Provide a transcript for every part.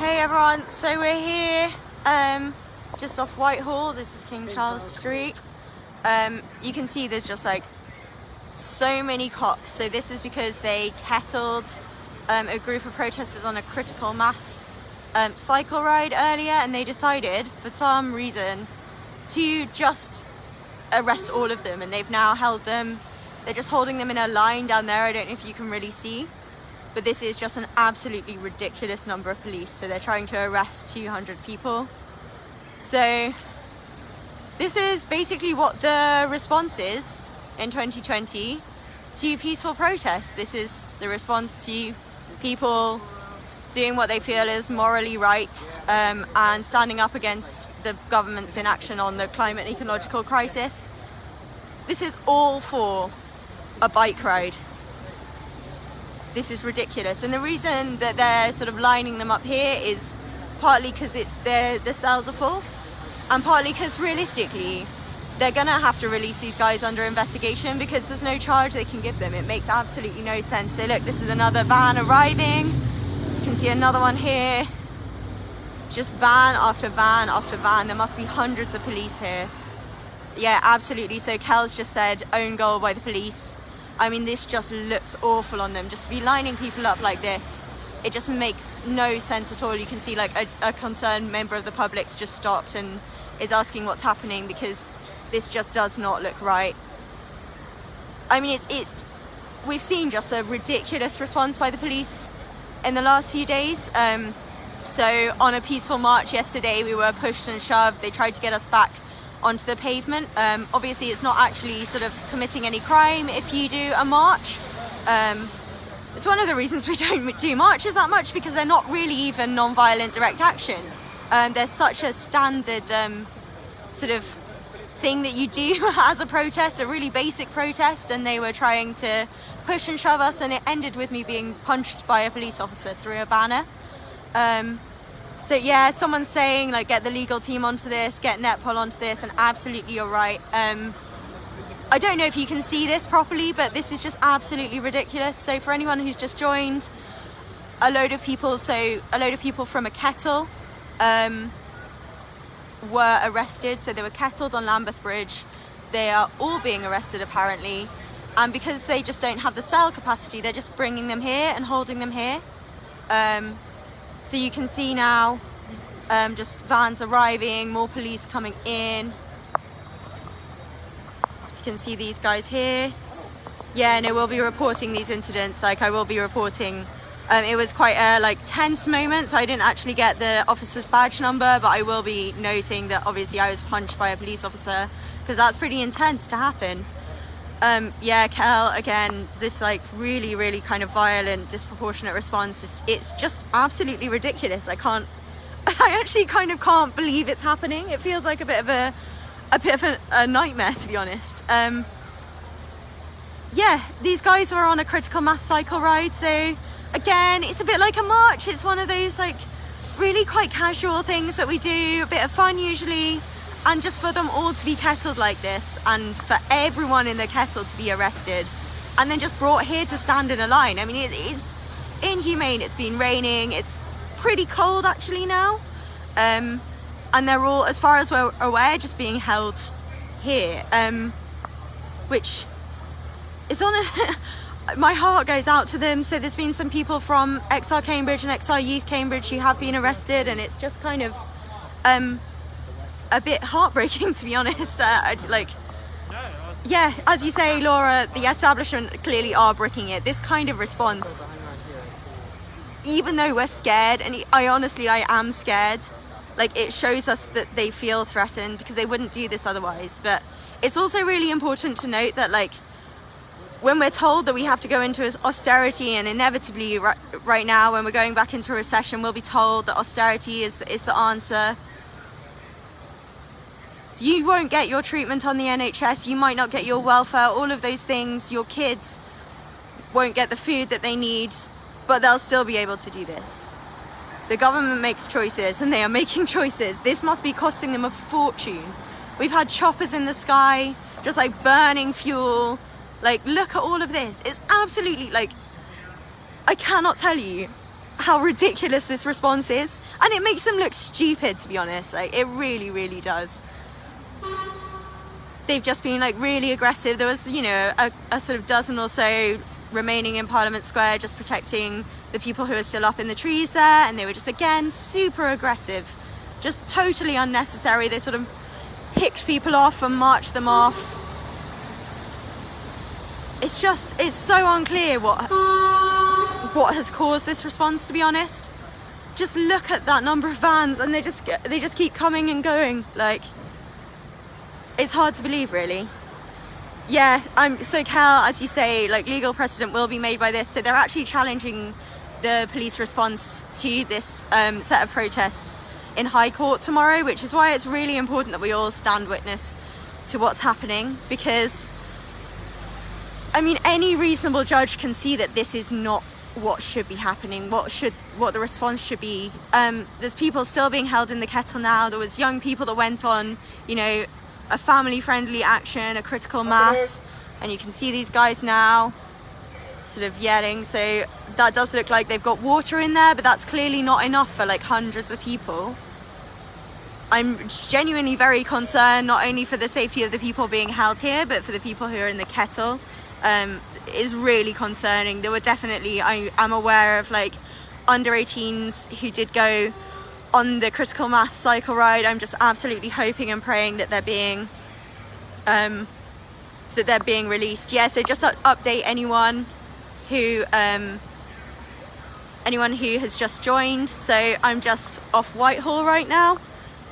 Hey everyone, so we're here just off Whitehall. This is King Charles Street. You can see there's just like so many cops. So this is because they kettled a group of protesters on a critical mass cycle ride earlier, and they decided for some reason to just arrest all of them, and they've now held them. They're just holding them in a line down there. I don't know if you can really see, but this is just an absolutely ridiculous number of police. So they're trying to arrest 200 people. So this is basically what the response is in 2020 to peaceful protest. This is the response to people doing what they feel is morally right, and standing up against the government's inaction on the climate and ecological crisis. This is all for a bike ride. This is ridiculous, and the reason that they're sort of lining them up here is partly because the cells are full, and partly because realistically they're gonna have to release these guys under investigation because there's no charge they can give them. It makes absolutely no sense. So look, this is another van arriving. You can see another one here. Just van after van after van. There must be hundreds of police here. Yeah, absolutely. So Kel's just said own goal by the police. I mean, this just looks awful on them, just to be lining people up like this. It just makes no sense at all. You can see like a concerned member of the public's just stopped and is asking what's happening, because this just does not look right. I mean, we've seen just a ridiculous response by the police in the last few days. So on a peaceful march yesterday, we were pushed and shoved. They tried to get us back onto the pavement. Obviously it's not actually sort of committing any crime if you do a march. It's one of the reasons we don't do marches that much, because they're not really even non-violent direct action. They're such a standard sort of thing that you do as a protest, a really basic protest, and they were trying to push and shove us, and it ended with me being punched by a police officer through a banner. So yeah, someone's saying like get the legal team onto this, get Netpol onto this, and absolutely you're right. I don't know if you can see this properly, but this is just absolutely ridiculous. So for anyone who's just joined, a load of people from a kettle were arrested. So they were kettled on Lambeth Bridge. They are all being arrested apparently, and because they just don't have the cell capacity, they're just bringing them here and holding them here. So you can see now just vans arriving, more police coming in. You can see these guys here. Yeah, no, we'll be reporting these incidents. Like I will be reporting. It was quite a tense moment, so I didn't actually get the officer's badge number, but I will be noting that obviously I was punched by a police officer, because that's pretty intense to happen. Yeah, Kel, again, this really, really kind of violent, disproportionate response. It's just absolutely ridiculous. I actually kind of can't believe it's happening. It feels like a bit of a nightmare, to be honest. Yeah, these guys were on a critical mass cycle ride. So again, it's a bit like a march. It's one of those really quite casual things that we do, a bit of fun usually. And just for them all to be kettled like this, and for everyone in the kettle to be arrested and then just brought here to stand in a line. I mean, it's inhumane. It's been raining. It's pretty cold actually now. And they're all, as far as we're aware, just being held here. Which is my heart goes out to them. So there's been some people from XR Cambridge and XR Youth Cambridge who have been arrested, and it's just kind of a bit heartbreaking, to be honest. Yeah, as you say, Laura, the establishment clearly are bricking it. This kind of response, even though we're scared, and I am scared, it shows us that they feel threatened, because they wouldn't do this otherwise. But it's also really important to note that when we're told that we have to go into austerity, and inevitably right now when we're going back into a recession, we'll be told that austerity is the answer. You won't get your treatment on the NHS, you might not get your welfare, all of those things. Your kids won't get the food that they need, but they'll still be able to do this. The government makes choices, and they are making choices. This must be costing them a fortune. We've had choppers in the sky, just burning fuel. Look at all of this. It's absolutely I cannot tell you how ridiculous this response is, and it makes them look stupid, to be honest. Like, it really, really does. They've just been like really aggressive. There was, you know, a sort of dozen or so remaining in Parliament Square, just protecting the people who are still up in the trees there, and they were just, again, super aggressive, just totally unnecessary. They sort of picked people off and marched them off. It's so unclear what has caused this response, to be honest. Just look at that number of vans, and they just keep coming and going. Like, it's hard to believe, really. Yeah, so Cal, as you say, like, legal precedent will be made by this. So they're actually challenging the police response to this set of protests in High Court tomorrow, which is why it's really important that we all stand witness to what's happening, because, I mean, any reasonable judge can see that this is not what should be happening, what the response should be. There's people still being held in the kettle now. There was young people that went on, you know, a family-friendly action, a critical mass, and you can see these guys now sort of yelling. So that does look like they've got water in there, but that's clearly not enough for like hundreds of people. I'm genuinely very concerned, not only for the safety of the people being held here, but for the people who are in the kettle. Is really concerning. There were definitely, I'm aware of like under 18s who did go on the critical mass cycle ride. I'm just absolutely hoping and praying that they're being released. Yeah, so just update anyone who has just joined. So I'm just off Whitehall right now.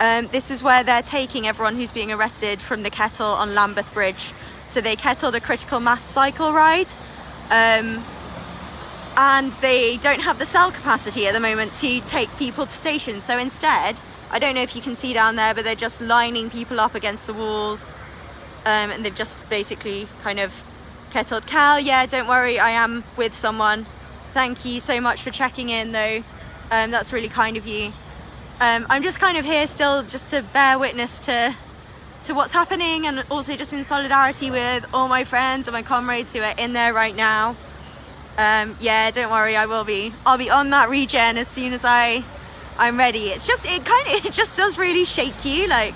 This is where they're taking everyone who's being arrested from the kettle on Lambeth Bridge. So they kettled a critical mass cycle ride, and they don't have the cell capacity at the moment to take people to stations. So instead, I don't know if you can see down there, but they're just lining people up against the walls, and they've just basically kind of kettled. Cal, yeah, don't worry, I am with someone. Thank you so much for checking in, though. That's really kind of you. I'm just kind of here still just to bear witness to what's happening, and also just in solidarity with all my friends and my comrades who are in there right now. Yeah, don't worry, I'll be on that regen as soon as I'm ready. It's just, it just does really shake you, like,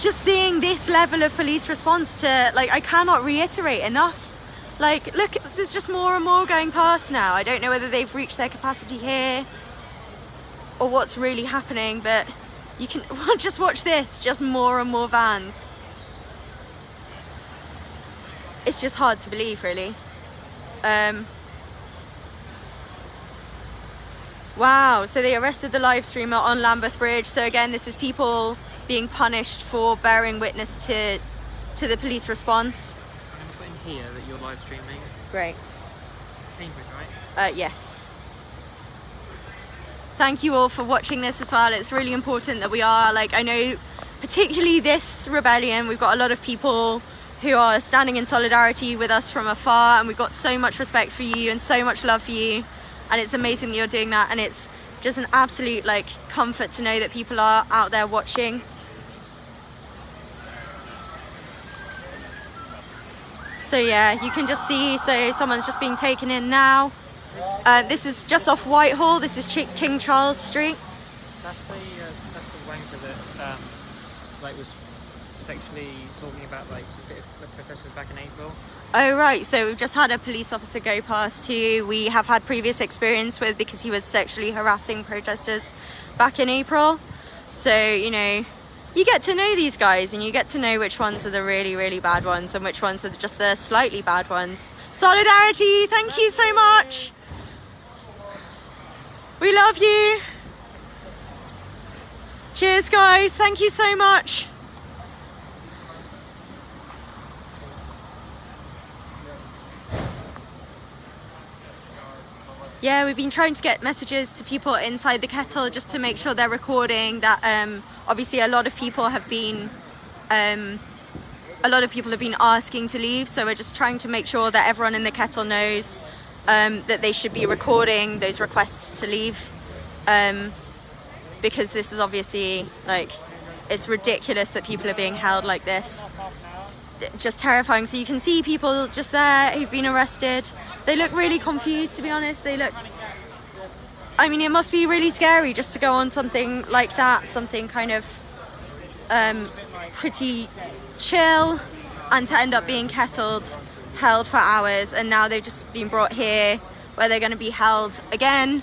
just seeing this level of police response to, like, I cannot reiterate enough. Like, look, there's just more and more going past now. I don't know whether they've reached their capacity here or what's really happening, but you can just watch this, just more and more vans. It's just hard to believe, really. Wow, so they arrested the live streamer on Lambeth Bridge. So again, this is people being punished for bearing witness to the police response. I'm putting here that you're live streaming. Great. Cambridge, right? Yes. Thank you all for watching this as well. It's really important that we are, like, I know particularly this rebellion, we've got a lot of people who are standing in solidarity with us from afar, and we've got so much respect for you and so much love for you, and it's amazing that you're doing that, and it's just an absolute, like, comfort to know that people are out there watching. So yeah, you can just see, so someone's just being taken in now. This is just off Whitehall. This is King Charles Street. That's the wanker that like was sexually talking about like some bit of protesters back in April. Oh right, so we've just had a police officer go past who we have had previous experience with because he was sexually harassing protesters back in April. So, you know, you get to know these guys and you get to know which ones are the really, really bad ones and which ones are just the slightly bad ones. Solidarity, thank you so much. We love you. Cheers, guys. Thank you so much. Yeah, we've been trying to get messages to people inside the kettle just to make sure they're recording that. Obviously, a lot of people have been asking to leave, so we're just trying to make sure that everyone in the kettle knows that they should be recording those requests to leave, because this is obviously, like, it's ridiculous that people are being held like this. just terrifying. So you can see people just there who've been arrested. They look really confused, to be honest. I mean, it must be really scary just to go on something like that, something kind of pretty chill, and to end up being kettled, held for hours, and now they've just been brought here where they're going to be held again,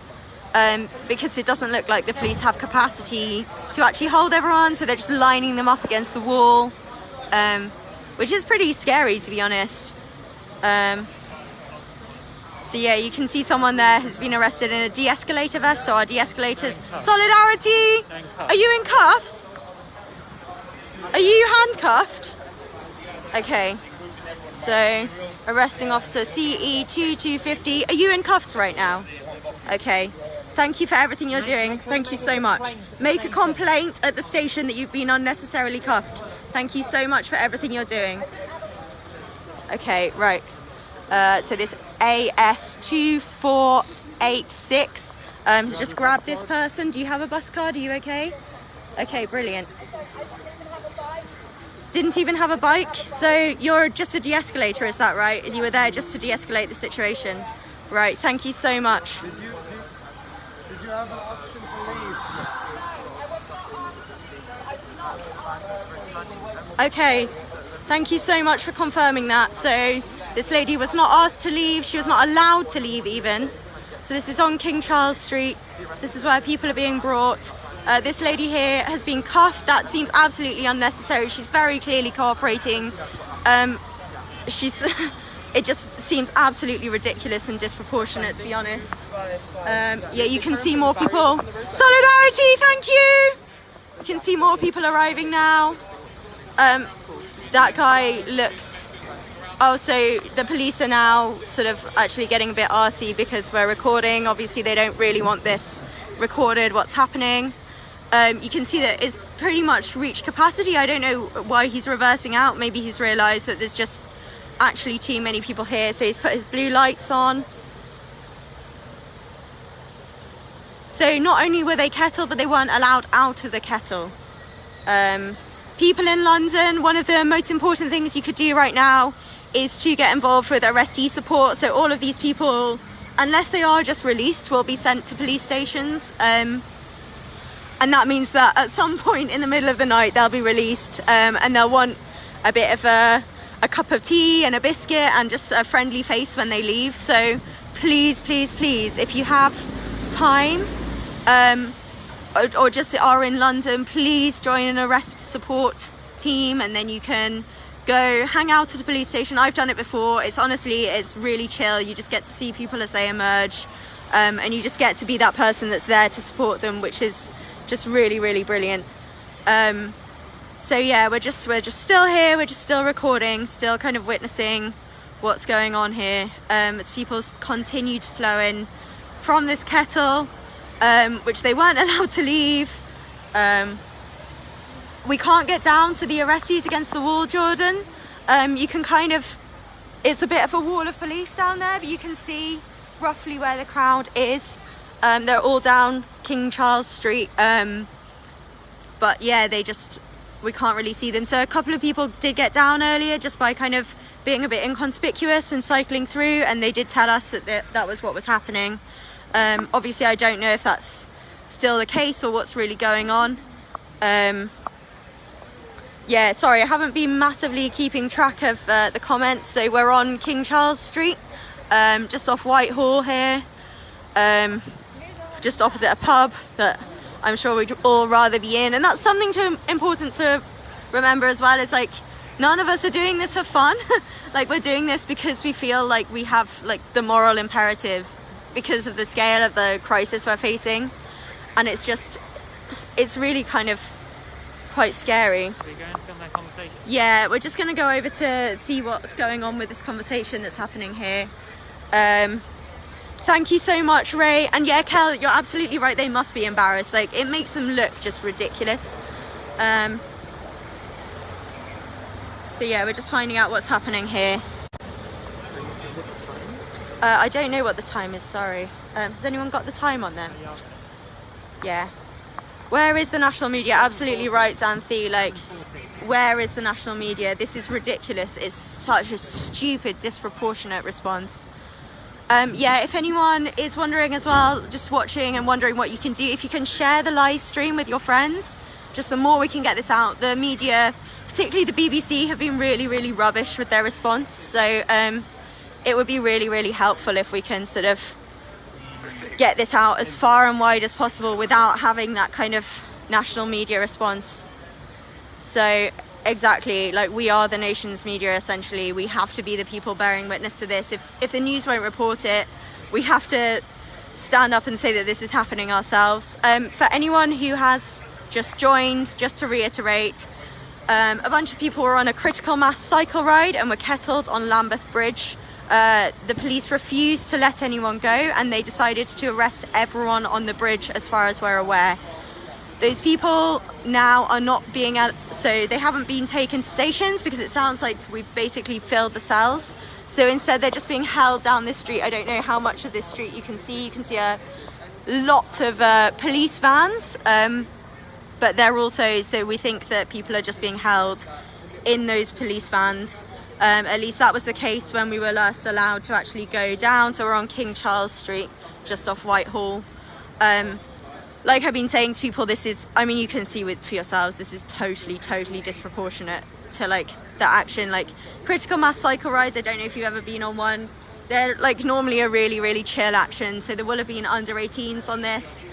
because it doesn't look like the police have capacity to actually hold everyone, so they're just lining them up against the wall, which is pretty scary, to be honest. So yeah, you can see someone there has been arrested in a de-escalator vest, so our de-escalators. Solidarity! Are you in cuffs? Are you handcuffed? Okay, so arresting officer CE2250. Are you in cuffs right now? Okay, thank you for everything you're doing. Thank you so much. Make a complaint at the station that you've been unnecessarily cuffed. Thank you so much for everything you're doing. Okay, right. So this AS2486 has just grabbed this person. Do you have a bus card? Are you okay? Okay, brilliant. Didn't even have a bike, so you're just a de-escalator, is that right? You were there just to de-escalate the situation. Right, thank you so much. Did you have an option to leave? Okay, thank you so much for confirming that. So this lady was not asked to leave, she was not allowed to leave even. So this is on King Charles Street. This is where people are being brought. This lady here has been cuffed. That seems absolutely unnecessary. She's very clearly cooperating. It just seems absolutely ridiculous and disproportionate, to be honest. Yeah, you can see more people. Solidarity, thank you! You can see more people arriving now. That guy looks... Oh, so the police are now sort of actually getting a bit arsey because we're recording. Obviously, they don't really want this recorded, what's happening. You can see that it's pretty much reached capacity. I don't know why he's reversing out. Maybe he's realised that there's just actually too many people here, so he's put his blue lights on. So not only were they kettled, but they weren't allowed out of the kettle. People in London, one of the most important things you could do right now is to get involved with arrestee support. So all of these people, unless they are just released, will be sent to police stations. And that means that at some point in the middle of the night, they'll be released, and they'll want a bit of a cup of tea and a biscuit and just a friendly face when they leave. So please, please, please, if you have time, or just are in London, please join an arrest support team, and then you can go hang out at a police station. I've done it before. It's really chill. You just get to see people as they emerge, and you just get to be that person that's there to support them, which is just really, really brilliant. So yeah, we're just still here. We're just still recording, still kind of witnessing what's going on here, as people continue to flow in from this kettle, which they weren't allowed to leave. We can't get down, so the arrestees against the wall, Jordan. You can kind of, it's a bit of a wall of police down there, but you can see roughly where the crowd is. They're all down King Charles Street, but yeah, we can't really see them. So a couple of people did get down earlier just by kind of being a bit inconspicuous and cycling through, and they did tell us that that was what was happening. Obviously, I don't know if that's still the case or what's really going on. Yeah, sorry, I haven't been massively keeping track of the comments. So we're on King Charles Street, just off Whitehall here, just opposite a pub that I'm sure we'd all rather be in. And that's something important to remember as well, is like, none of us are doing this for fun. Like, we're doing this because we feel like we have like the moral imperative because of the scale of the crisis we're facing. And it's really kind of quite scary. So you're going to film that conversation? Yeah, we're just going to go over to see what's going on with this conversation that's happening here. Thank you so much, Ray. And yeah, Kel, you're absolutely right. They must be embarrassed. Like, it makes them look just ridiculous. So yeah, we're just finding out what's happening here. I don't know what the time is, sorry. Has anyone got the time on them? Yeah. Where is the national media? Absolutely right, Xanthi. Like, where is the national media? This is ridiculous. It's such a stupid, disproportionate response. Yeah, if anyone is wondering as well, just watching and wondering what you can do, if you can share the live stream with your friends, just the more we can get this out. The media, particularly the BBC, have been really, really rubbish with their response. So it would be really, really helpful if we can sort of get this out as far and wide as possible without having that kind of national media response. So exactly, like, we are the nation's media essentially. We have to be the people bearing witness to this. If the news won't report it, we have to stand up and say that this is happening ourselves. For anyone who has just joined, just to reiterate, a bunch of people were on a critical mass cycle ride and were kettled on Lambeth Bridge. The police refused to let anyone go, and they decided to arrest everyone on the bridge as far as we're aware. Those people now are not being so they haven't been taken to stations because it sounds like we've basically filled the cells. So instead they're just being held down this street. I don't know how much of this street you can see. You can see a lot of police vans, but they're also, so we think that people are just being held in those police vans. At least that was the case when we were last allowed to actually go down. So we're on King Charles Street, just off Whitehall. Like I've been saying to people, this is, I mean, you can see for yourselves, this is totally disproportionate to like the action. Like critical mass cycle rides, I don't know if you've ever been on one. They're like normally a really chill action. So there will have been under 18s on this.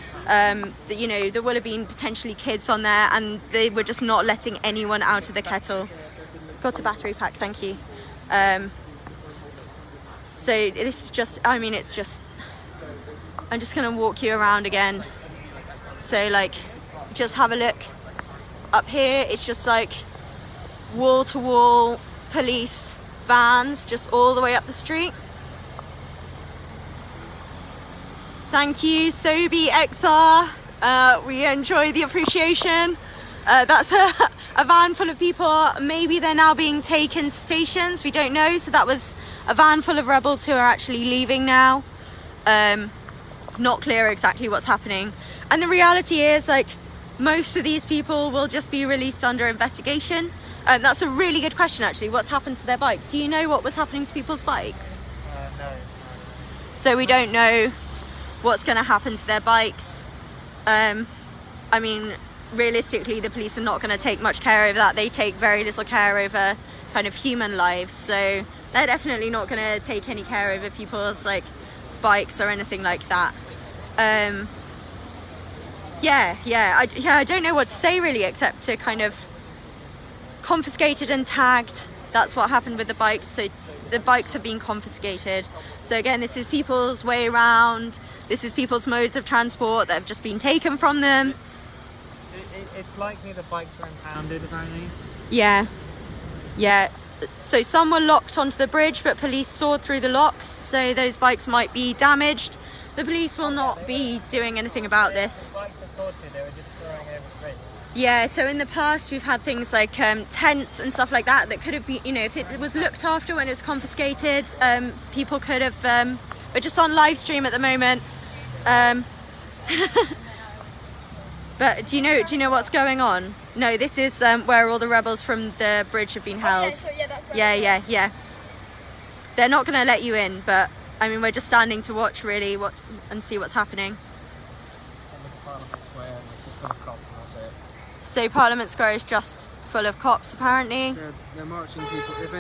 You know, there will have been potentially kids on there, and they were just not letting anyone out of the kettle. Got a battery pack, thank you. So this is just, I mean, it's just, I'm just gonna walk you around again. So like, just have a look up here. It's just like wall to wall police vans just all the way up the street. Thank you, Brote XR. We enjoy the appreciation. That's a van full of people. Maybe they're now being taken to stations, we don't know. So that was a van full of rebels who are actually leaving now. Not clear exactly what's happening. And the reality is, like, most of these people will just be released under investigation. That's a really good question, actually. What's happened to their bikes? Do you know what was happening to people's bikes? No. So we don't know what's going to happen to their bikes. I mean, realistically, the police are not going to take much care over that. They take very little care over kind of human lives. So they're definitely not going to take any care over people's, like, bikes or anything like that. I don't know what to say really, except to kind of confiscated and tagged. That's what happened with the bikes. So the bikes have been confiscated. So again, this is people's way around. This is people's modes of transport that have just been taken from them. It's likely the bikes were impounded, apparently. Yeah. So some were locked onto the bridge, but police sawed through the locks. So those bikes might be damaged. The police will not be doing anything about this. The bikes are sorted, they were just throwing over the bridge. Yeah, so in the past we've had things like tents and stuff like that could have been, you know, if it was looked after when it was confiscated, people could have, we're just on live stream at the moment. But do you know what's going on? No, this is where all the rebels from the bridge have been held. Okay, so yeah, that's where Yeah. They're not going to let you in, but I mean, we're just standing to watch really and see what's happening. Parliament Square, it's just full of cops and that's it. So Parliament Square is just full of cops apparently. They're marching people. If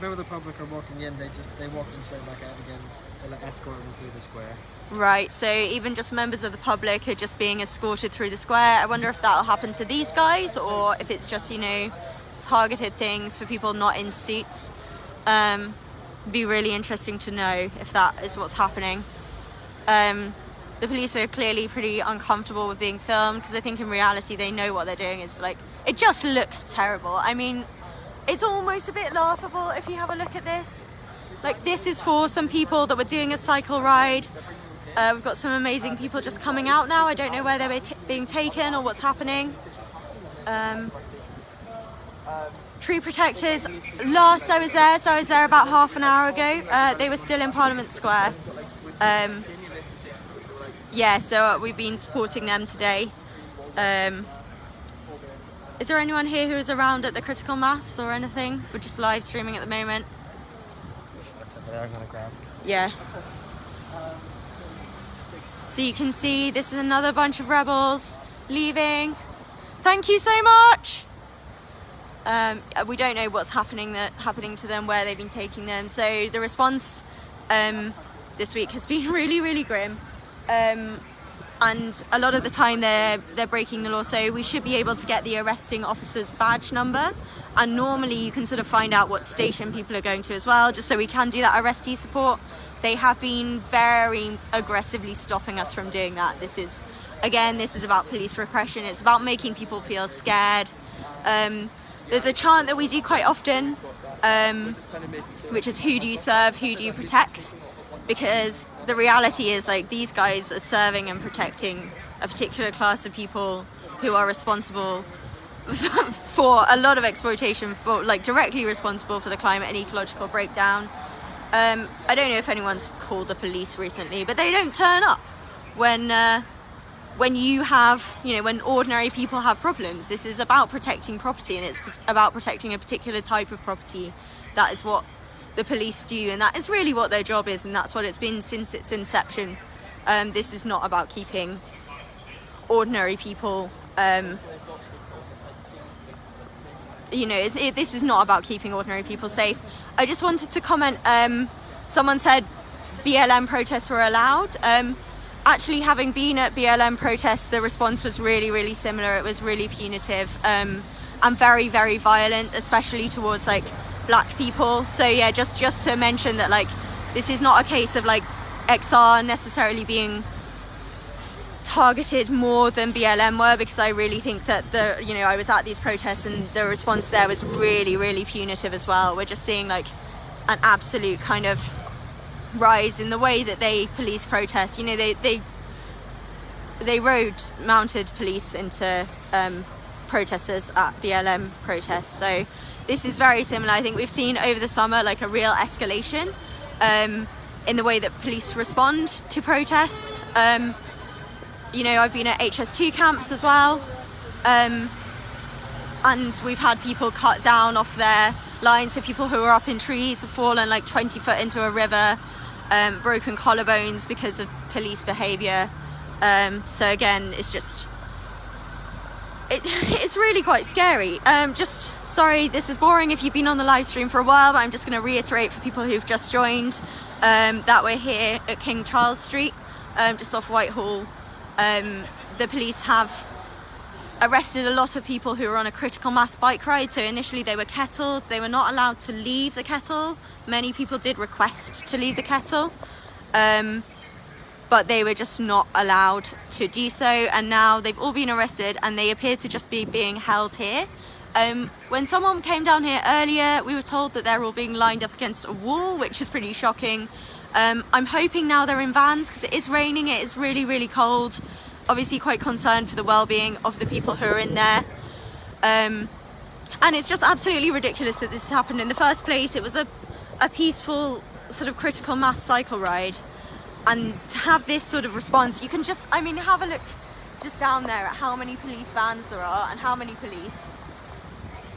ever the public are walking in, they walk them straight back out again. They like escort them through the square. Right, so even just members of the public are just being escorted through the square. I wonder if that'll happen to these guys, or if it's just, you know, targeted things for people not in suits. Be really interesting to know if that is what's happening. The police are clearly pretty uncomfortable with being filmed, because I think in reality they know what they're doing is like, it just looks terrible. I mean, it's almost a bit laughable if you have a look at this. Like, this is for some people that were doing a cycle ride. We've got some amazing people just coming out now. I don't know where they're being taken or what's happening. Tree protectors, last I was there, so I was there about half an hour ago, they were still in Parliament Square. So we've been supporting them today. Is there anyone here who is around at the critical mass or anything? We're just live streaming at the moment. Yeah. So you can see this is another bunch of rebels leaving. Thank you so much. We don't know what's happening to them, where they've been taking them. So the response this week has been really, really grim. And a lot of the time they're breaking the law, so we should be able to get the arresting officer's badge number, and normally you can sort of find out what station people are going to as well, just so we can do that arrestee support. They have been very aggressively stopping us from doing that. This is about police repression. It's about making people feel scared. There's a chant that we do quite often, which is who do you serve, who do you protect? Because the reality is, like, these guys are serving and protecting a particular class of people who are responsible for a lot of exploitation, for like directly responsible for the climate and ecological breakdown. I don't know if anyone's called the police recently, but they don't turn up when you have, when ordinary people have problems. This is about protecting property, and it's about protecting a particular type of property. That is what the police do, and that is really what their job is, and that's what it's been since its inception. This is not about keeping ordinary people, this is not about keeping ordinary people safe. I just wanted to comment, someone said BLM protests were allowed. Actually, having been at BLM protests, the response was really, really similar. It was really punitive and very, very violent, especially towards like black people. So yeah, just to mention that, like, this is not a case of like XR necessarily being targeted more than BLM were, because I really think that I was at these protests and the response there was really, really punitive as well. We're just seeing like an absolute kind of rise in the way that they police protests. They mounted police into protesters at BLM protests. So this is very similar. I think we've seen over the summer like a real escalation in the way that police respond to protests. I've been at HS2 camps as well, and we've had people cut down off their lines, so people who were up in trees have fallen like 20 foot into a river, broken collarbones because of police behaviour. So again, it's really quite scary. Sorry, this is boring if you've been on the live stream for a while, but I'm just going to reiterate for people who've just joined that we're here at King Charles Street, just off Whitehall. The police have arrested a lot of people who were on a critical mass bike ride. So initially they were kettled. They were not allowed to leave the kettle. Many people did request to leave the kettle, but they were just not allowed to do so. And now they've all been arrested and they appear to just be being held here. When someone came down here earlier, we were told that they're all being lined up against a wall, which is pretty shocking. I'm hoping now they're in vans because it is raining, it is really, really cold. Obviously quite concerned for the well-being of the people who are in there. And it's just absolutely ridiculous that this happened in the first place. It was a peaceful sort of critical mass cycle ride. And to have this sort of response, you can just, have a look just down there at how many police vans there are and how many police.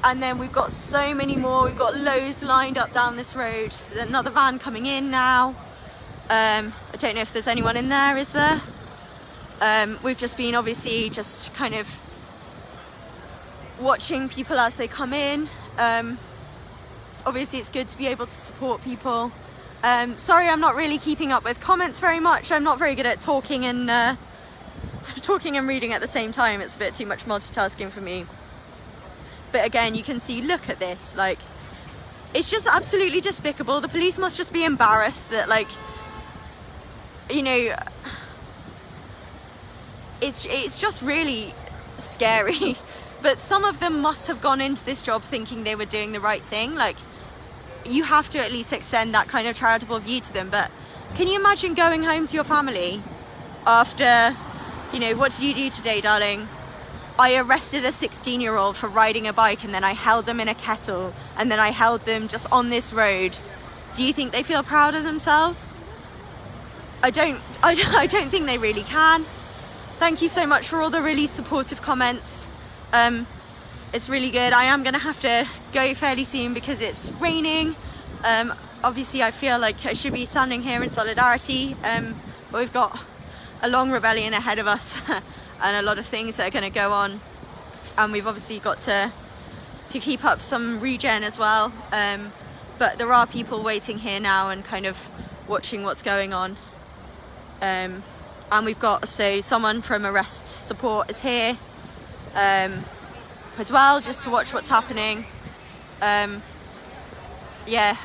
And then we've got so many more. We've got loads lined up down this road. There's another van coming in now. I don't know if there's anyone in there, is there? We've just been obviously just kind of watching people as they come in. Obviously it's good to be able to support people. Sorry, I'm not really keeping up with comments very much. I'm not very good at talking and reading at the same time. It's a bit too much multitasking for me. But again, you can see, look at this, like, it's just absolutely despicable. The police must just be embarrassed that, like, it's just really scary. But some of them must have gone into this job thinking they were doing the right thing. Like, you have to at least extend that kind of charitable view to them. But can you imagine going home to your family after, what did you do today, darling? I arrested a 16-year-old for riding a bike, and then I held them in a kettle, and then I held them just on this road. Do you think they feel proud of themselves? I don't think they really can. thank you so much for all the really supportive comments. It's really good. I am going to have to go fairly soon because it's raining. Obviously, I feel like I should be standing here in solidarity, but we've got a long rebellion ahead of us and a lot of things that are going to go on. And we've obviously got to keep up some regen as well. But there are people waiting here now and kind of watching what's going on. And we've got, so someone from Arrest Support is here as well, just to watch what's happening. Yeah,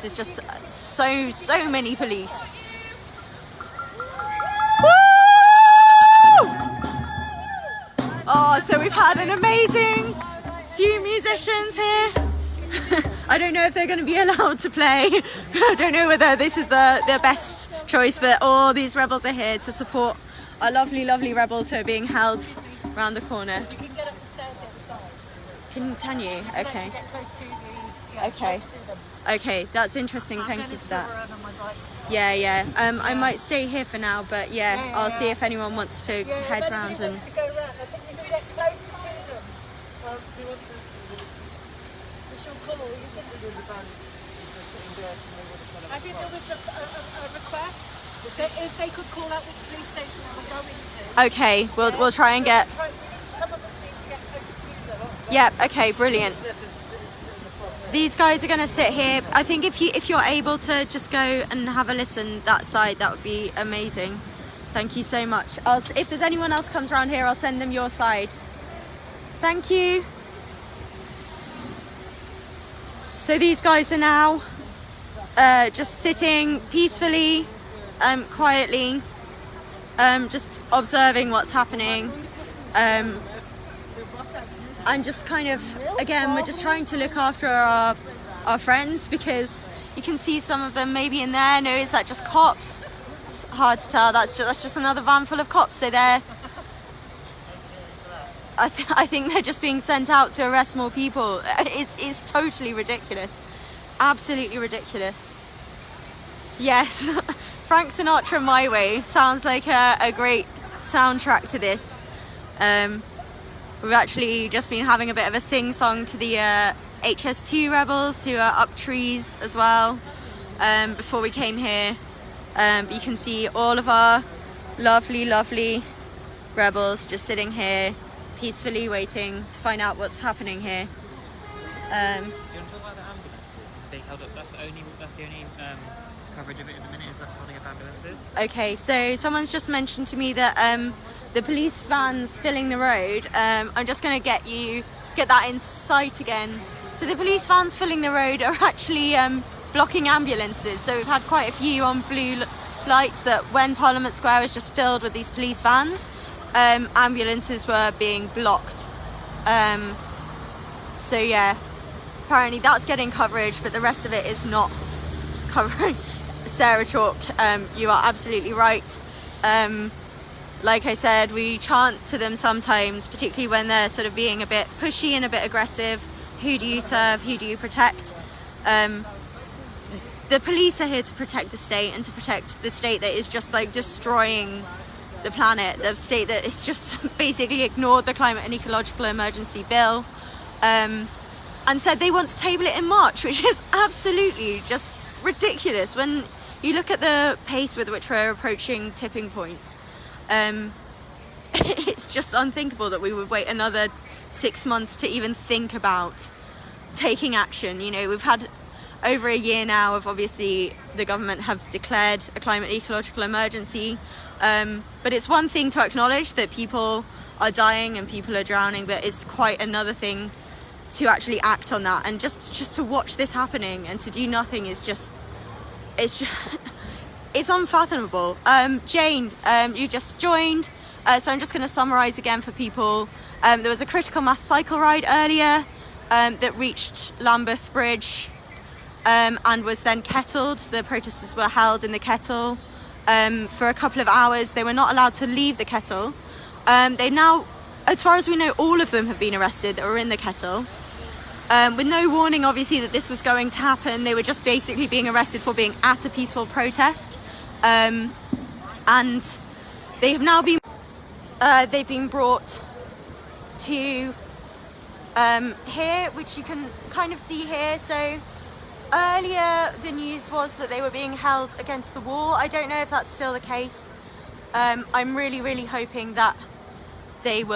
there's just so many police. Woo! Oh, so we've had an amazing few musicians here. I don't know if they're going to be allowed to play. I don't know whether this is their best choice, but all these rebels are here to support our lovely rebels who are being held around the corner. You can get up the stairs the other side. Can you? Okay. Get close to Okay. close to them. Okay, that's interesting. Thank you for that. Yeah. I might stay here for now, but I'll see if anyone wants to head round and. To go around. I think we can get close to them. I think there was a request that if they could call out which police station they were going to. Okay, we'll try and get. Some of us need to get close to them. Yeah. Okay. Brilliant. So these guys are going to sit here. I think if you're able to just go and have a listen that side, that would be amazing. Thank you so much. If there's anyone else comes around here, I'll send them your side. Thank you. So these guys are now just sitting peacefully, quietly, just observing what's happening. And just kind of, again, we're just trying to look after our friends, because you can see some of them maybe in there. No, is that just cops? It's hard to tell. That's just another van full of cops. So they're, I think they're just being sent out to arrest more people. It's totally ridiculous. Absolutely ridiculous. Yes, Frank Sinatra My Way sounds like a great soundtrack to this. We've actually just been having a bit of a sing-song to the HS2 rebels who are up trees as well before we came here. You can see all of our lovely rebels just sitting here peacefully waiting to find out what's happening here. Do you want to talk about the ambulances being held up? That's the only coverage of it at the minute, is us holding up ambulances. Okay, so someone's just mentioned to me that the police van's filling the road. I'm just going to get that in sight again. So the police vans filling the road are actually blocking ambulances. So we've had quite a few on blue lights that when Parliament Square was just filled with these police vans, ambulances were being blocked. So yeah, apparently that's getting coverage, but the rest of it is not covering. Sarah Chalk, you are absolutely right. Like I said, we chant to them sometimes, particularly when they're sort of being a bit pushy and a bit aggressive. Who do you serve? Who do you protect? The police are here to protect the state, and to protect the state that is just like destroying the planet, the state that is just basically ignored the climate and ecological emergency bill, and said they want to table it in March, which is absolutely just ridiculous when you look at the pace with which we're approaching tipping points. It's just unthinkable that we would wait another 6 months to even think about taking action. You know, we've had over a year now of, obviously the government have declared a climate ecological emergency, but it's one thing to acknowledge that people are dying and people are drowning, but it's quite another thing to actually act on that. And just to watch this happening and to do nothing is just it's unfathomable. Jane, you just joined, so I'm just going to summarise again for people. There was a critical mass cycle ride earlier that reached Lambeth Bridge and was then kettled. The protesters were held in the kettle for a couple of hours. They were not allowed to leave the kettle. They now, as far as we know, all of them have been arrested that were in the kettle. With no warning, obviously, that this was going to happen. They were just basically being arrested for being at a peaceful protest. And they have now been... they've been brought to here, which you can kind of see here. So earlier the news was that they were being held against the wall. I don't know if that's still the case. I'm really hoping that they've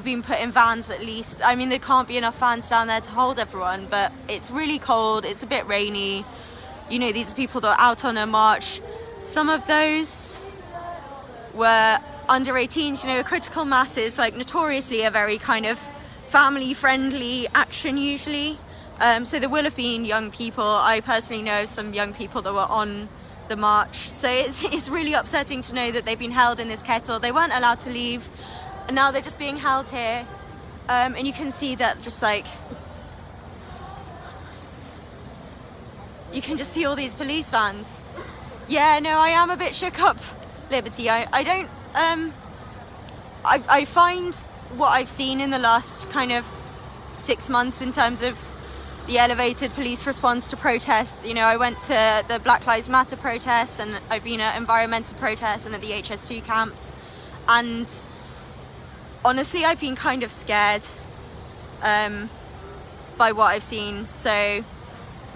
been put in vans at least. I mean, there can't be enough vans down there to hold everyone, but it's really cold, it's a bit rainy. You know, these are people that are out on a march. Some of those were under 18s. You know, a critical mass is like notoriously a very kind of family friendly action usually. So there will have been young people. I personally know some young people that were on the march. So it's really upsetting to know that they've been held in this kettle. They weren't allowed to leave, and now they're just being held here. And you can see that just like, you can just see all these police vans. Yeah, no, I am a bit shook up, Liberty. I don't, I find what I've seen in the last kind of 6 months in terms of the elevated police response to protests. You know, I went to the Black Lives Matter protests, and I've been at environmental protests and at the HS2 camps. And honestly, I've been kind of scared by what I've seen. So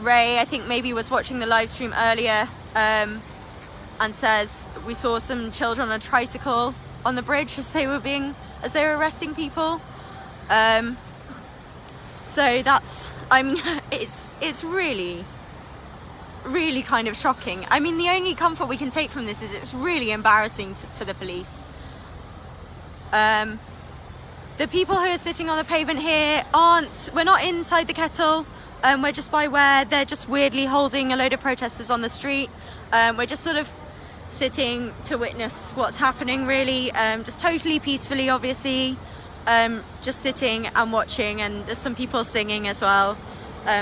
Ray, I think maybe was watching the live stream earlier and says we saw some children on a tricycle on the bridge as they were arresting people. So that's, I mean, it's really kind of shocking. I mean, the only comfort we can take from this is it's really embarrassing for the police. The people who are sitting on the pavement here we're not inside the kettle, we're just by where they're just weirdly holding a load of protesters on the street. We're just sort of sitting to witness what's happening, really, just totally peacefully, obviously. Just sitting and watching, and there's some people singing as well,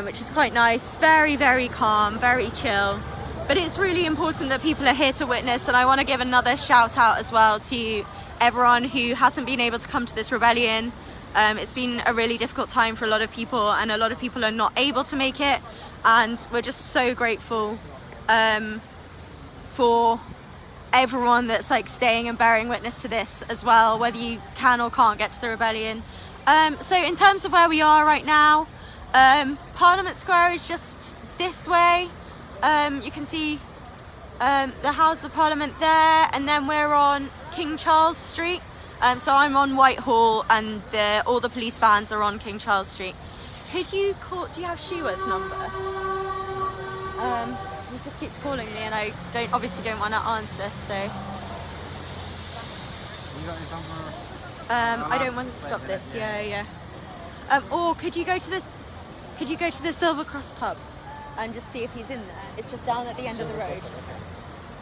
which is quite nice. Very calm, very chill. But it's really important that people are here to witness, and I want to give another shout out as well to everyone who hasn't been able to come to this rebellion. It's been a really difficult time for a lot of people, and a lot of people are not able to make it, and we're just so grateful for everyone that's like staying and bearing witness to this as well, whether you can or can't get to the rebellion. So in terms of where we are right now, Parliament Square is just this way. You can see the House of Parliament there, and then we're on King Charles Street. So I'm on Whitehall, and all the police vans are on King Charles Street. Could you call, do you have Shewa's number? He just keeps calling me, and I obviously don't want to answer, so. You got his number? I don't want to stop this. Yeah. Or could you go to the Silver Cross pub and just see if he's in there? It's just down at the end of the road.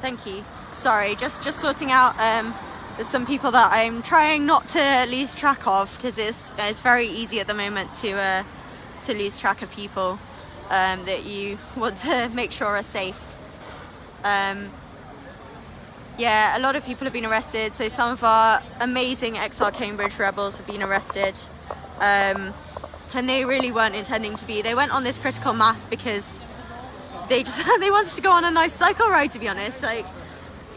Thank you. Sorry, just sorting out. There's some people that I'm trying not to lose track of, because it's very easy at the moment to lose track of people that you want to make sure are safe. Yeah, a lot of people have been arrested. So some of our amazing XR Cambridge rebels have been arrested, and they really weren't intending to be. They went on this critical mass because they wanted to go on a nice cycle ride, to be honest. Like,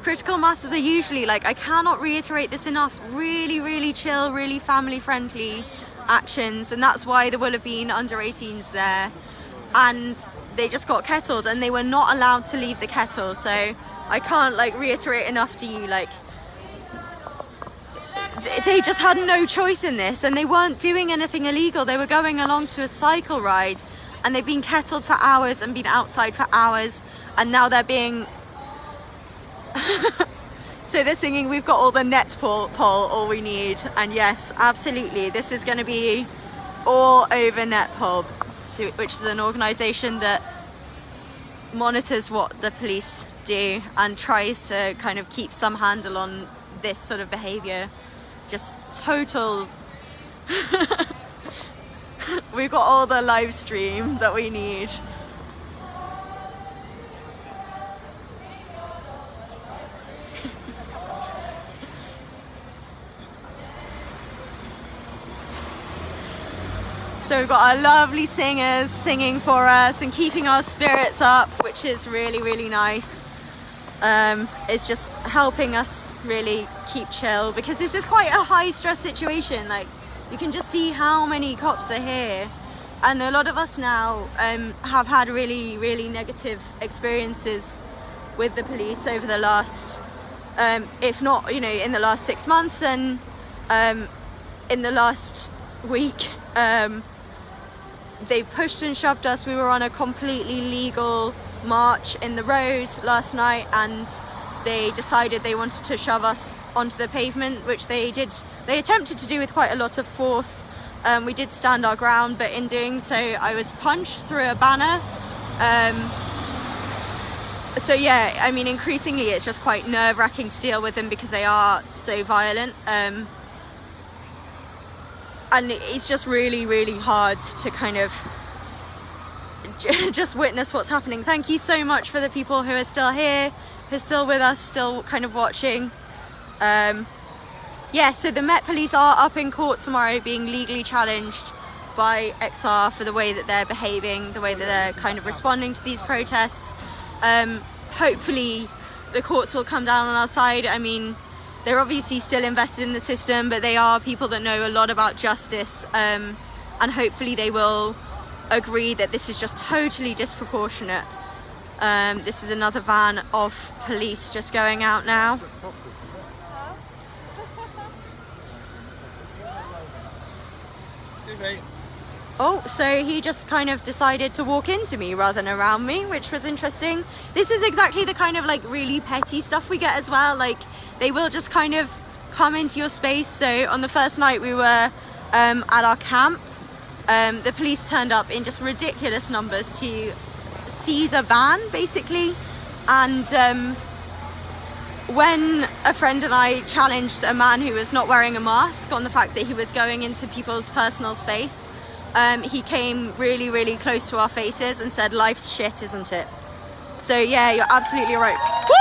critical masses are usually, like, I cannot reiterate this enough, really chill, really family friendly actions, and that's why there will have been under 18s there, and they just got kettled, and they were not allowed to leave the kettle. So I can't like reiterate enough to you, like, they just had no choice in this, and they weren't doing anything illegal. They were going along to a cycle ride, and they've been kettled for hours and been outside for hours, and now they're being so they're singing "We've got all the net pole, all we need." And yes, absolutely, this is going to be all over Netpol, which is an organisation that monitors what the police do and tries to kind of keep some handle on this sort of behaviour. Just total we've got all the live stream that we need. So we've got our lovely singers singing for us and keeping our spirits up, which is really nice. is just helping us really keep chill, because this is quite a high stress situation. Like, you can just see how many cops are here, and a lot of us now have had really, really negative experiences with the police over the last, if not, you know, in the last 6 months, then in the last week. They've pushed and shoved us. We were on a completely legal march in the road last night, and they decided they wanted to shove us onto the pavement, which they did. They attempted to do with quite a lot of force. We did stand our ground, but in doing so I was punched through a banner. So yeah, I mean, increasingly it's just quite nerve-wracking to deal with them because they are so violent, and it's just really, really hard to kind of just witness what's happening. Thank you so much for the people who are still here, who are still with us, still kind of watching. Yeah, so the Met Police are up in court tomorrow being legally challenged by XR for the way that they're behaving, the way that they're kind of responding to these protests. Hopefully the courts will come down on our side. I mean, they're obviously still invested in the system, but they are people that know a lot about justice, and hopefully they will agree that this is just totally disproportionate. This is another van of police just going out now. Oh, so he just kind of decided to walk into me rather than around me, which was interesting. This is exactly the kind of like really petty stuff we get as well. Like, they will just kind of come into your space. So on the first night we were at our camp, the police turned up in just ridiculous numbers to seize a van basically. And when a friend and I challenged a man who was not wearing a mask on the fact that he was going into people's personal space, he came really, really close to our faces and said, "Life's shit, isn't it?" So yeah, you're absolutely right. Woo!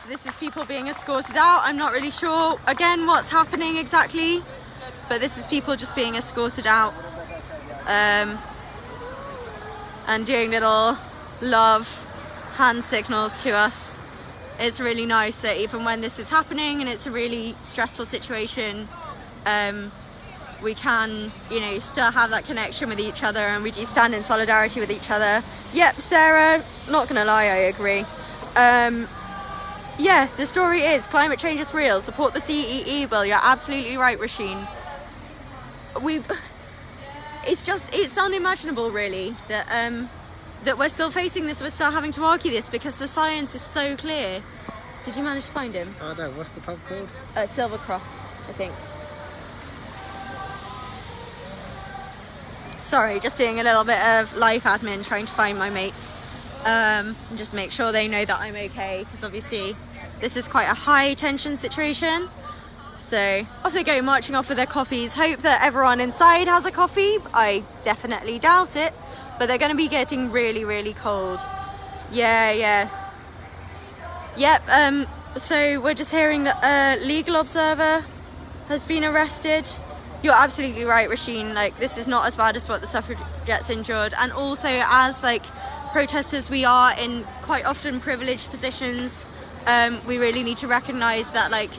This is people being escorted out. I'm not really sure, again, what's happening exactly, but this is people just being escorted out, and doing little love hand signals to us. It's really nice that even when this is happening and it's a really stressful situation, we can, you know, still have that connection with each other, and we do stand in solidarity with each other. Yep, Sarah, not gonna lie, I agree. Yeah, the story is climate change is real. Support the CEE bill. You're absolutely right, Rasheen. It's unimaginable, really, that that we're still facing this. We're still having to argue this because the science is so clear. Did you manage to find him? Oh no, what's the pub called? Silver Cross, I think. Sorry, just doing a little bit of life admin, trying to find my mates. And just make sure they know that I'm okay, because obviously this is quite a high tension situation. So off they go, marching off with their coffees. Hope that everyone inside has a coffee. I definitely doubt it, but they're going to be getting really, really cold. Yeah. Yep, so we're just hearing that a legal observer has been arrested. You're absolutely right, Rasheen. Like, this is not as bad as what the suffragettes endured. And also, as like protesters, we are in quite often privileged positions. We really need to recognise that, like,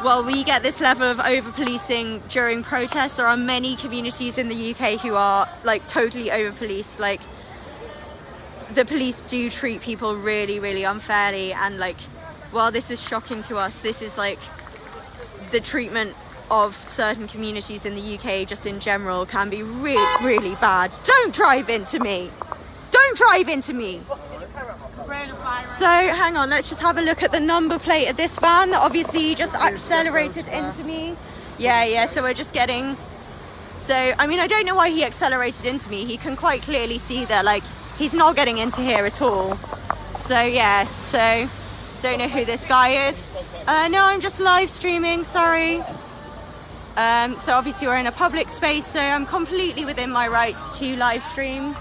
while we get this level of over-policing during protests, there are many communities in the UK who are like totally over-policed. Like, the police do treat people really, really unfairly, and like, while this is shocking to us, this is like the treatment of certain communities in the UK just in general can be really, really bad. Don't drive into me! Don't drive into me! So hang on, let's just have a look at the number plate of this van that obviously just accelerated into me. Yeah, so we're just getting... So, I mean, I don't know why he accelerated into me. He can quite clearly see that, like, he's not getting into here at all. So yeah, so don't know who this guy is. No, I'm just live streaming, sorry. So obviously we're in a public space, so I'm completely within my rights to live stream.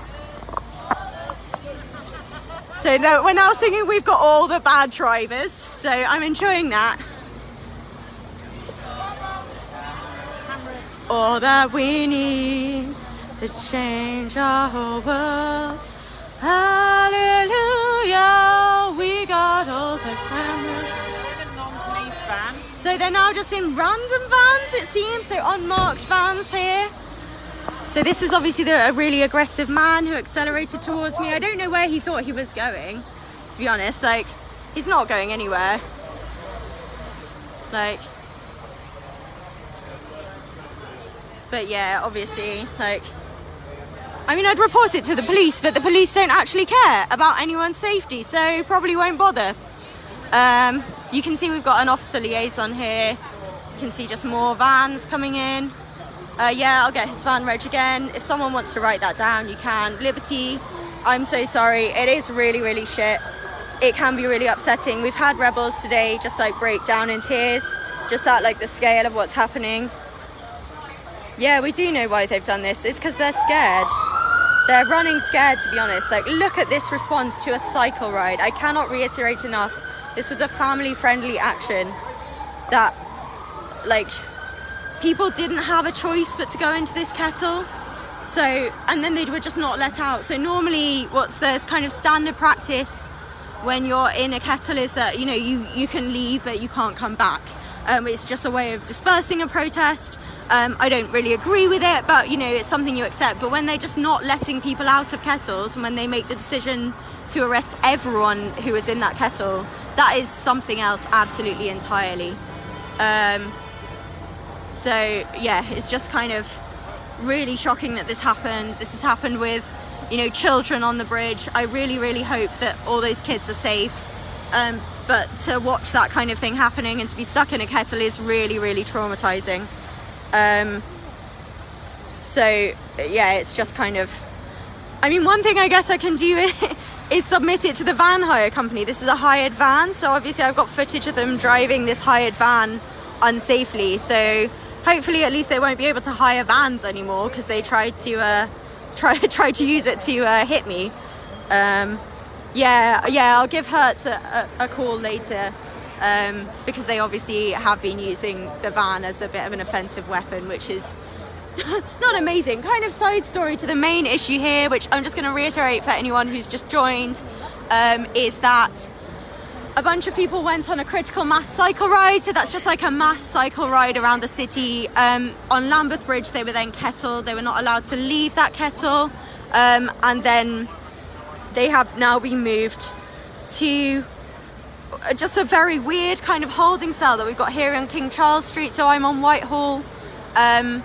So no, we're now singing We've Got All the Bad Drivers, so I'm enjoying that. all that we need to change our whole world. Hallelujah, we got all the cameras. Non-police van. So they're now just in random vans, it seems, so unmarked vans here. So this is obviously a really aggressive man who accelerated towards me. I don't know where he thought he was going, to be honest. Like, he's not going anywhere. Like, but yeah, obviously, like, I mean, I'd report it to the police, but the police don't actually care about anyone's safety, so probably won't bother. You can see we've got an officer liaison here. You can see just more vans coming in. Yeah, I'll get his van reg again. If someone wants to write that down, you can. Liberty, I'm so sorry. It is really, really shit. It can be really upsetting. We've had rebels today just like break down in tears, just at like the scale of what's happening. Yeah, we do know why they've done this. It's because they're scared. They're running scared, to be honest. Like, look at this response to a cycle ride. I cannot reiterate enough. This was a family-friendly action that, like, people didn't have a choice but to go into this kettle. So, and then they were just not let out. So normally what's the kind of standard practice when you're in a kettle is that, you know, you can leave but you can't come back. It's just a way of dispersing a protest. I don't really agree with it, but, you know, it's something you accept. But when they're just not letting people out of kettles, and when they make the decision to arrest everyone who is in that kettle, that is something else absolutely entirely. So yeah, it's just kind of really shocking that this happened. This has happened with, you know, children on the bridge. I really, really hope that all those kids are safe. But to watch that kind of thing happening and to be stuck in a kettle is really, really traumatizing. So yeah, it's just kind of, I mean, one thing I guess I can do is submit it to the van hire company. This is a hired van, so obviously I've got footage of them driving this hired van unsafely. So hopefully at least they won't be able to hire vans anymore, because they tried to use it to hit me. Yeah, I'll give Hertz a call later, because they obviously have been using the van as a bit of an offensive weapon, which is not amazing. Kind of side story to the main issue here, which I'm just going to reiterate for anyone who's just joined, is that a bunch of people went on a critical mass cycle ride. So that's just like a mass cycle ride around the city. On Lambeth Bridge, they were then kettled. They were not allowed to leave that kettle. And then they have now been moved to just a very weird kind of holding cell that we've got here on King Charles Street. So I'm on Whitehall. And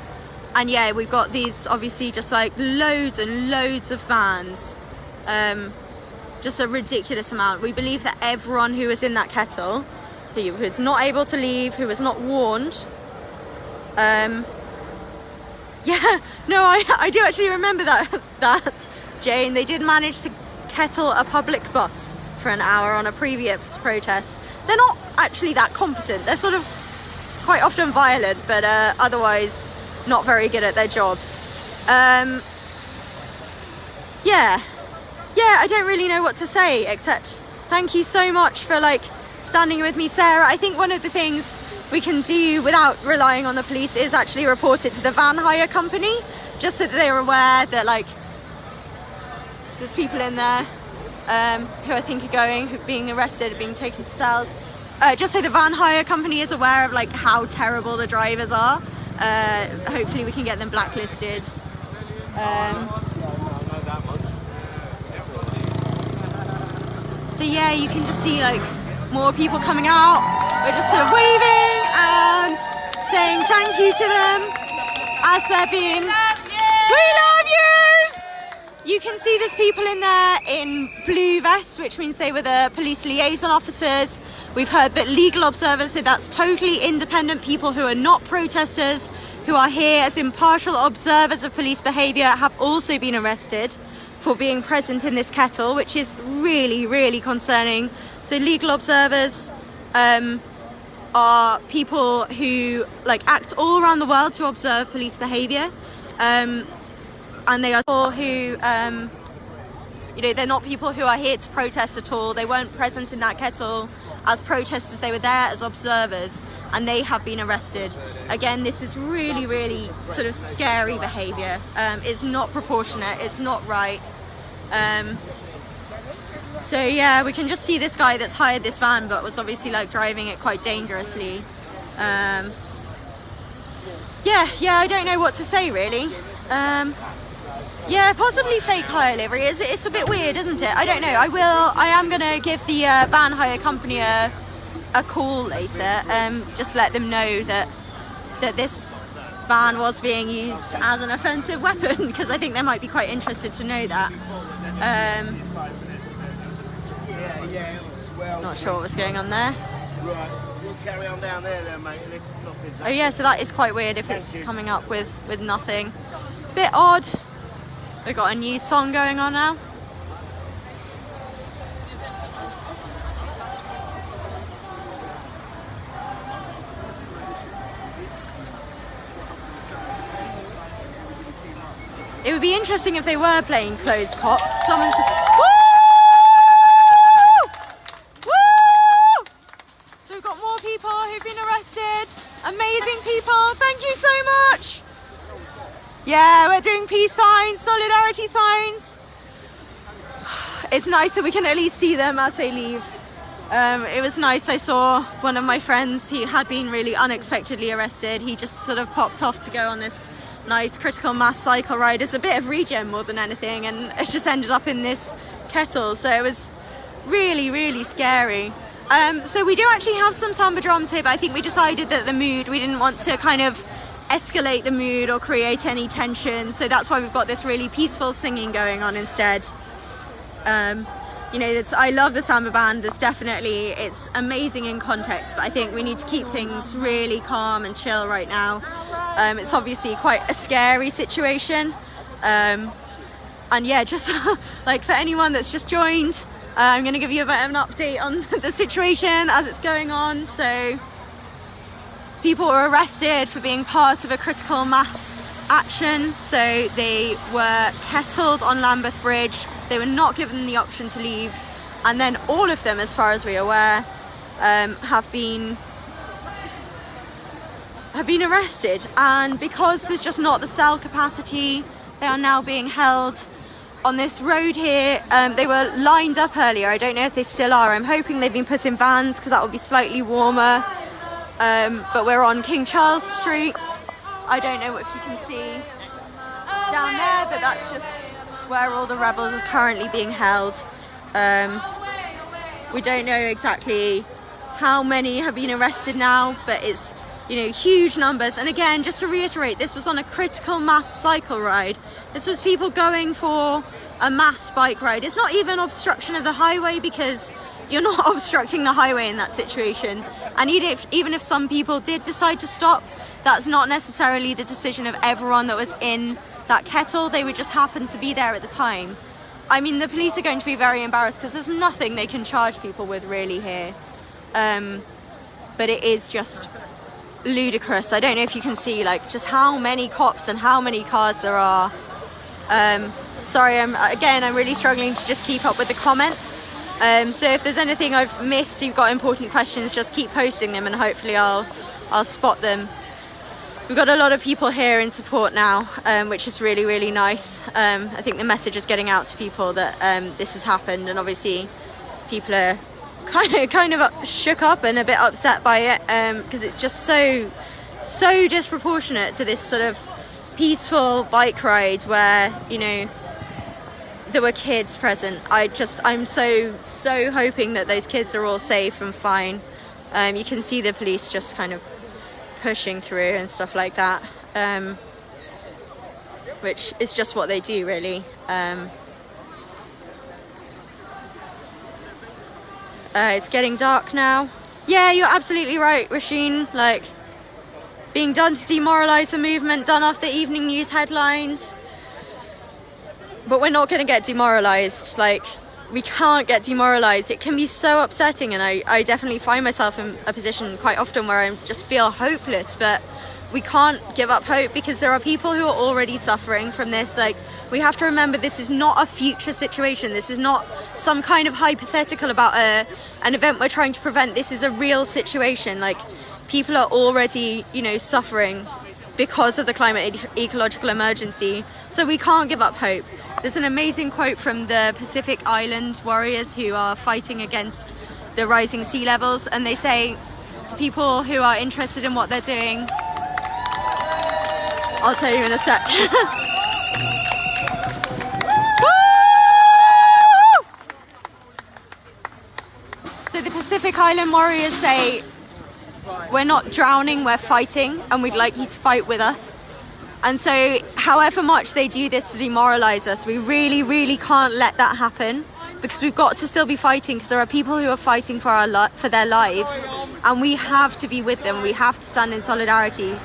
yeah, we've got these obviously just like loads and loads of vans. Just a ridiculous amount. We believe that everyone who was in that kettle, who was not able to leave, who was not warned. Yeah, no, I do actually remember that, Jane. They did manage to kettle a public bus for an hour on a previous protest. They're not actually that competent. They're sort of quite often violent, but otherwise not very good at their jobs. Yeah, I don't really know what to say, except thank you so much for like standing with me, Sarah. I think one of the things we can do without relying on the police is actually report it to the van hire company, just so that they're aware that like there's people in there who I think are being arrested, being taken to cells. Just so the van hire company is aware of like how terrible the drivers are. Hopefully we can get them blacklisted. So yeah, you can just see like more people coming out. We're just sort of waving and saying thank you to them as they're being. We love you! You can see there's people in there in blue vests, which means they were the police liaison officers. We've heard that legal observers, so that's totally independent people who are not protesters, who are here as impartial observers of police behaviour, have also been arrested for being present in this kettle, which is really, really concerning. So legal observers are people who like act all around the world to observe police behaviour, and they are people who, you know, they're not people who are here to protest at all. They weren't present in that kettle, as protesters. They were there as observers, and they have been arrested. Again, this is really, really sort of scary behaviour. It's not proportionate, it's not right. So yeah, we can just see this guy that's hired this van, but was obviously like driving it quite dangerously. Yeah, I don't know what to say really. Yeah, possibly fake hire livery. It's a bit weird, isn't it? I don't know. I am gonna give the van hire company a call later. Just let them know that this van was being used as an offensive weapon, because I think they might be quite interested to know that. Not sure what was going on there. Right, we'll carry on down there then, mate. And if nothing's Oh yeah, so that is quite weird if it's coming up with nothing. Bit odd. We've got a new song going on now. It would be interesting if they were playing clothes cops. Someone's just... Woo! Woo! So we've got more people who've been arrested. Amazing people. Thank you so much. Yeah, we're doing peace signs, solidarity signs. It's nice that we can at least see them as they leave. It was nice. I saw one of my friends. He had been really unexpectedly arrested. He just sort of popped off to go on this nice critical mass cycle ride. It's a bit of regen more than anything, and it just ended up in this kettle. So it was really, really scary. So we do actually have some samba drums here, but I think we decided that we didn't want to kind of escalate the mood or create any tension, so that's why we've got this really peaceful singing going on instead. You know, I love the samba band. It's amazing in context, but I think we need to keep things really calm and chill right now. It's obviously quite a scary situation, and yeah, just like for anyone that's just joined, I'm going to give you a bit of an update on the situation as it's going on. So people were arrested for being part of a critical mass action. So they were kettled on Lambeth Bridge. They were not given the option to leave. And then all of them, as far as we are aware, have been arrested. And because there's just not the cell capacity, they are now being held on this road here. They were lined up earlier. I don't know if they still are. I'm hoping they've been put in vans because that will be slightly warmer. But we're on King Charles Street. I don't know if you can see down there, but that's just where all the rebels are currently being held. We don't know exactly how many have been arrested now, but it's, you know, huge numbers. And again, just to reiterate, this was on a critical mass cycle ride. This was people going for a mass bike ride. It's not even obstruction of the highway, because you're not obstructing the highway in that situation. And even if some people did decide to stop, that's not necessarily the decision of everyone that was in that kettle. They would just happen to be there at the time. I mean, the police are going to be very embarrassed because there's nothing they can charge people with really here. But it is just ludicrous. I don't know if you can see like just how many cops and how many cars there are. Sorry, I'm really struggling to just keep up with the comments. So if there's anything I've missed, you've got important questions, just keep posting them and hopefully I'll spot them. We've got a lot of people here in support now, which is really, really nice. I think the message is getting out to people that this has happened, and obviously people are kind of shook up and a bit upset by it, because it's just so disproportionate to this sort of peaceful bike ride where, you know, there were kids present. I'm so hoping that those kids are all safe and fine. You can see the police just kind of pushing through and stuff like that, which is just what they do really. It's getting dark now. Yeah, you're absolutely right, Rasheen. Like, being done to demoralise the movement, done off the evening news headlines. But we're not going to get demoralised. Like, we can't get demoralised. It can be so upsetting, and I definitely find myself in a position quite often where I just feel hopeless, but we can't give up hope because there are people who are already suffering from this. Like, We have to remember this is not a future situation. This is not some kind of hypothetical about an event we're trying to prevent. This is a real situation. Like, people are already, you know, suffering because of the climate ecological emergency. So we can't give up hope. There's an amazing quote from the Pacific Island warriors who are fighting against the rising sea levels, and they say to people who are interested in what they're doing, I'll tell you in a sec. So the Pacific Island warriors say, we're not drowning, we're fighting, and we'd like you to fight with us. And so however much they do this to demoralize us, we really, really can't let that happen, because we've got to still be fighting, because there are people who are fighting for their lives, and we have to be with them. We have to stand in solidarity.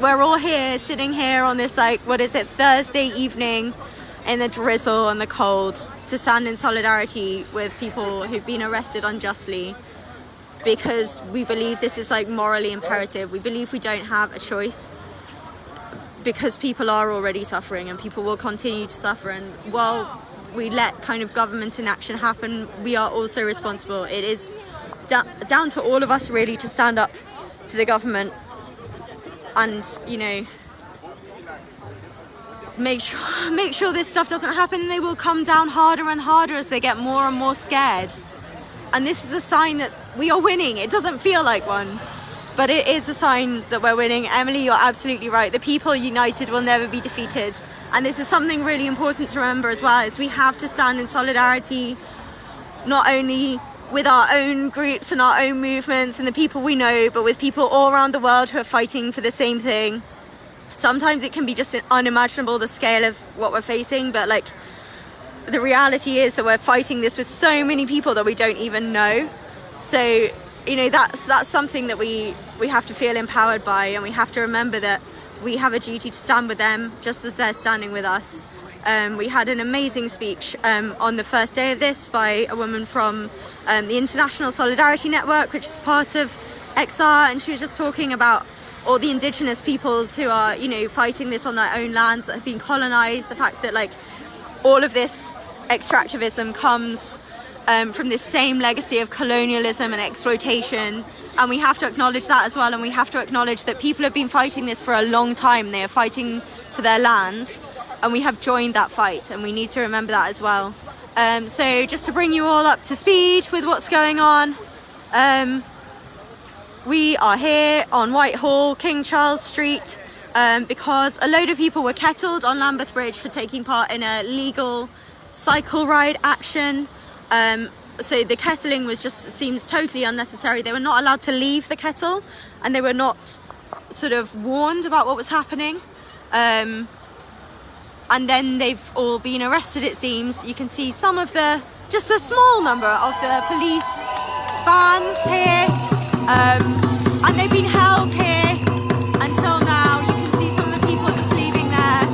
We're all here, sitting here on this, like, what is it, Thursday evening in the drizzle and the cold, to stand in solidarity with people who've been arrested unjustly, because we believe this is, like, morally imperative. We believe we don't have a choice, because people are already suffering and people will continue to suffer. And while we let kind of government inaction happen, we are also responsible. It is down to all of us really to stand up to the government and, you know, make sure this stuff doesn't happen. And they will come down harder and harder as they get more and more scared. And this is a sign that we are winning. It doesn't feel like one, but it is a sign that we're winning. Emily, you're absolutely right. The people united will never be defeated. And this is something really important to remember as well, is we have to stand in solidarity, not only with our own groups and our own movements and the people we know, but with people all around the world who are fighting for the same thing. Sometimes it can be just unimaginable, the scale of what we're facing, but like, the reality is that we're fighting this with so many people that we don't even know. So, you know, that's something that we have to feel empowered by, and we have to remember that we have a duty to stand with them just as they're standing with us. We had an amazing speech on the first day of this by a woman from the International Solidarity Network, which is part of XR, and she was just talking about all the indigenous peoples who are, you know, fighting this on their own lands that have been colonized. The fact that, like, all of this extractivism comes from this same legacy of colonialism and exploitation, and we have to acknowledge that as well. And we have to acknowledge that people have been fighting this for a long time. They are fighting for their lands, and we have joined that fight, and we need to remember that as well. So just to bring you all up to speed with what's going on, we are here on Whitehall, King Charles Street, because a load of people were kettled on Lambeth Bridge for taking part in a legal cycle ride action. So the kettling seems totally unnecessary. They were not allowed to leave the kettle, and they were not sort of warned about what was happening. And then they've all been arrested, it seems. You can see just a small number of the police vans here, and they've been held here until now. You can see some of the people just leaving there.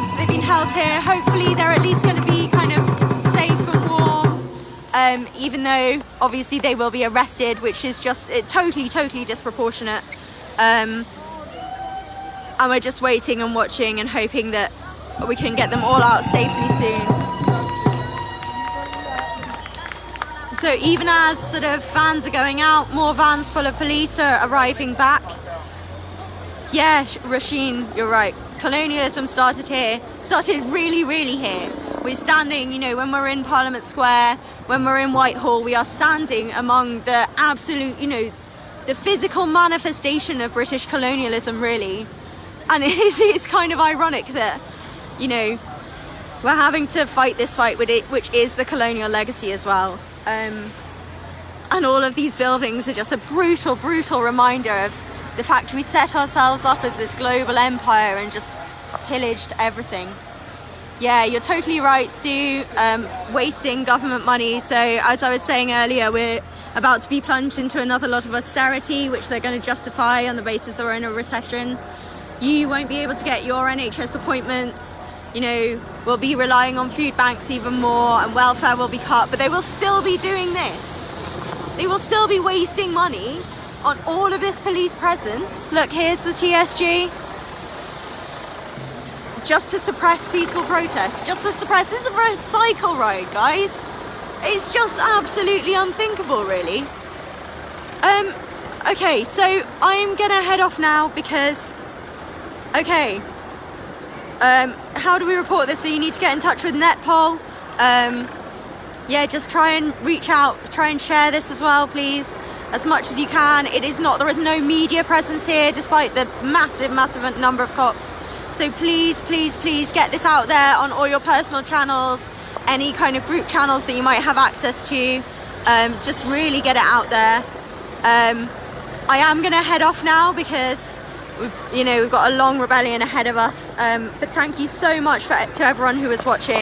So they've been held here. Hopefully they're at least going to be kind of safe and warm, even though obviously they will be arrested, which is just totally disproportionate. And we're just waiting and watching and hoping that we can get them all out safely soon. So even as sort of vans are going out, more vans full of police are arriving back. Yeah, Rasheen, you're right. Colonialism started really here. We're standing, you know, when we're in Parliament Square, when we're in Whitehall, we are standing among the absolute, you know, the physical manifestation of British colonialism, really. And it's kind of ironic that, you know, we're having to fight this fight with it, which is the colonial legacy as well. And all of these buildings are just a brutal reminder of the fact we set ourselves up as this global empire and just pillaged everything. Yeah, you're totally right, Sue, wasting government money. So as I was saying earlier, we're about to be plunged into another lot of austerity, which they're going to justify on the basis that we're in a recession. You won't be able to get your NHS appointments. You know, we'll be relying on food banks even more, and welfare will be cut, but they will still be doing this. They will still be wasting money on all of this police presence. Look, here's the TSG. just to suppress peaceful protest, just to suppress. This is a cycle ride, guys. It's just absolutely unthinkable, really. Okay, so I'm gonna head off now because, okay, how do we report this? So you need to get in touch with Netpol. Yeah, just try and reach out, try and share this as well, please, as much as you can. There is no media presence here, despite the massive number of cops. So please, please, please get this out there on all your personal channels, any kind of group channels that you might have access to. Just really get it out there. I am gonna head off now because we've got a long rebellion ahead of us. But thank you so much to everyone who was watching.